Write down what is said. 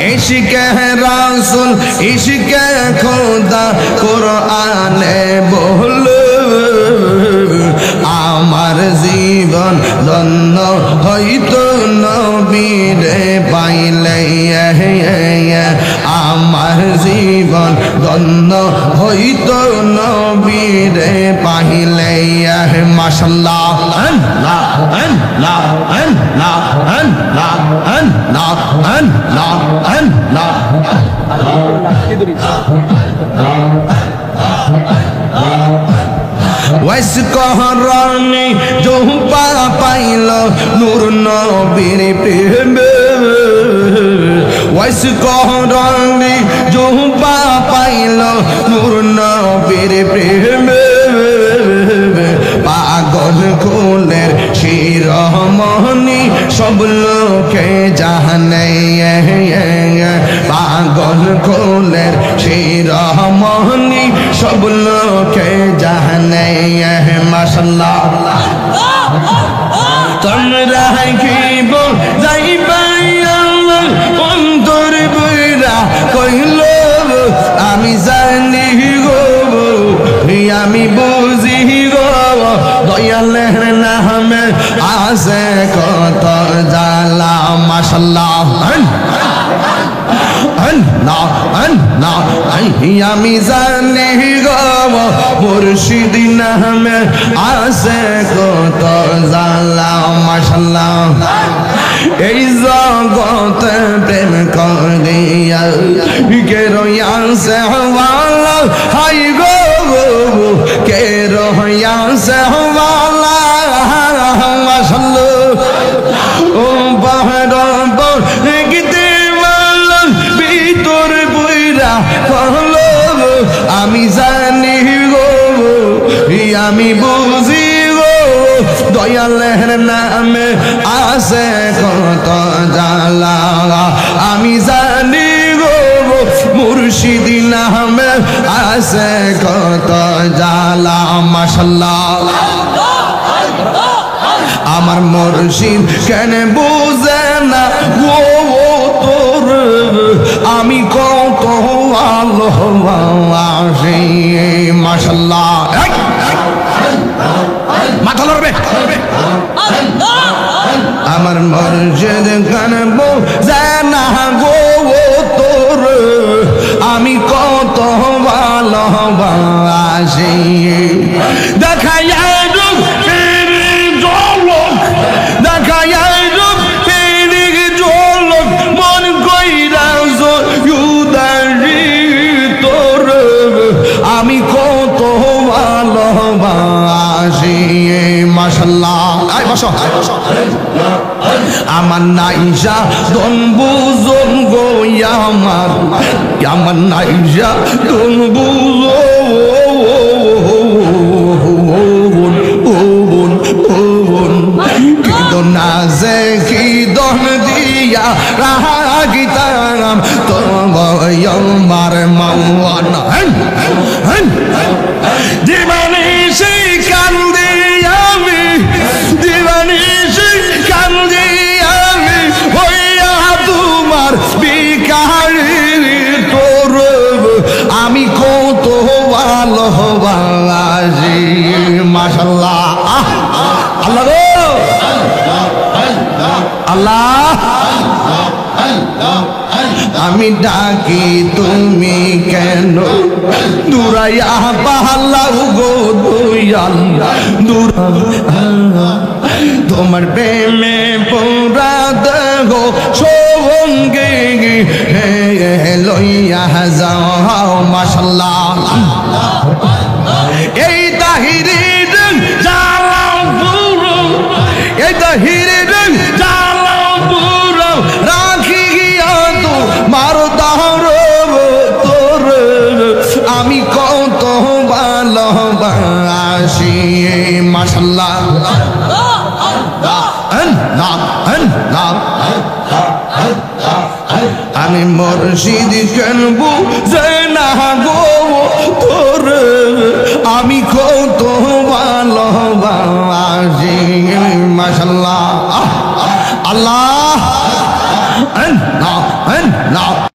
ইশকে রাসূল ইশকে খোদা কোরআনে বলো আমার জীবন ধন্য হইতো নবীরে পাইলে আমার জীবন ধন্য হইতো নবীরে পাইলে মাশাআল্লাহ আল্লাহ আল্লাহ আল্লাহ আল্লাহ আল্লাহ আল্লাহ আল্লাহ ওয়াইস কহরানি জোপা পাইল নূর নবীর প্রেমে ওয়াইস কহরানি জোপা পাইল নূর নবীর প্রেমে পাগল কুলের শিরোমণি সব লোকে জানে পাগল কুলের শিরোমণি সব লোকে জানে মাশাআল্লাহ তোমরা কি যাইবা আমার অন্তর বইরা কইল আমি জানি গো আমি বুঝি গো দয়ালের নামে আছে কত জালা মাশাআল্লাহ আমি জানি গো মুর্শিদ নামে আছে কত জালা মাশাআল্লাহ এই জগতে প্রেম করিয়া কে রয়াছে ওয়ালা হাই গো কে রয়াছে ওয়ালা মাশাআল্লাহ ও বাহার পর গিতে ওয়ালা ভিতর বইরা কহলো আমি জানি গো আমি বুঝি গো দয়ালের নামে আছে কত জালা আমি জানি গো মুর্শিদ নামে আছে কত জালা মাশাআল্লাহ আমার মুর্শিদ কেন বুঝে না ও তোর আমি কত ভালোবাসি মাশাআল্লাহ মাথা লড়বে আমার মুর্শিদ কেন বুঝে না গো তোর আমি কত ভালোবাসি দেখাই আমি কত ভালোবাসি মাশাআল্লাহ আয় বসো আমার নাইজা দন বুঝন গো আমার নাইজা দন বুঝন কিন্তু না যে কি দন দিয়া রাগিতাম তোমার মাওয়ান দিবানি সেই কান্দে আমি দিবানি সেই কান্দে আমি হইয়া তোমার বিকারি তোর আমি কত ভালোবাসি মাশাআল্লাহ আল্লাহ গো আল্লাহ আমি ডাকি তুমি কেন দূরাইয়া পালাও গো দয়াল দূর তোমার প্রেমে পুরা দেহ সঙ্গে লইয়া যাও মাশাআল্লাহ এই তাহিরে জালাও পুরো এই তাহিরে জালাও পুরো রাখি গিয়া তো মারো দাহর তোর আমি কত ভালোবাসি মাশাআল্লাহ আমি মুর্শিদ কেন বুঝে না গো তোর আমি কত ভালোবাসি মাশাআল্লাহ আল্লাহ না।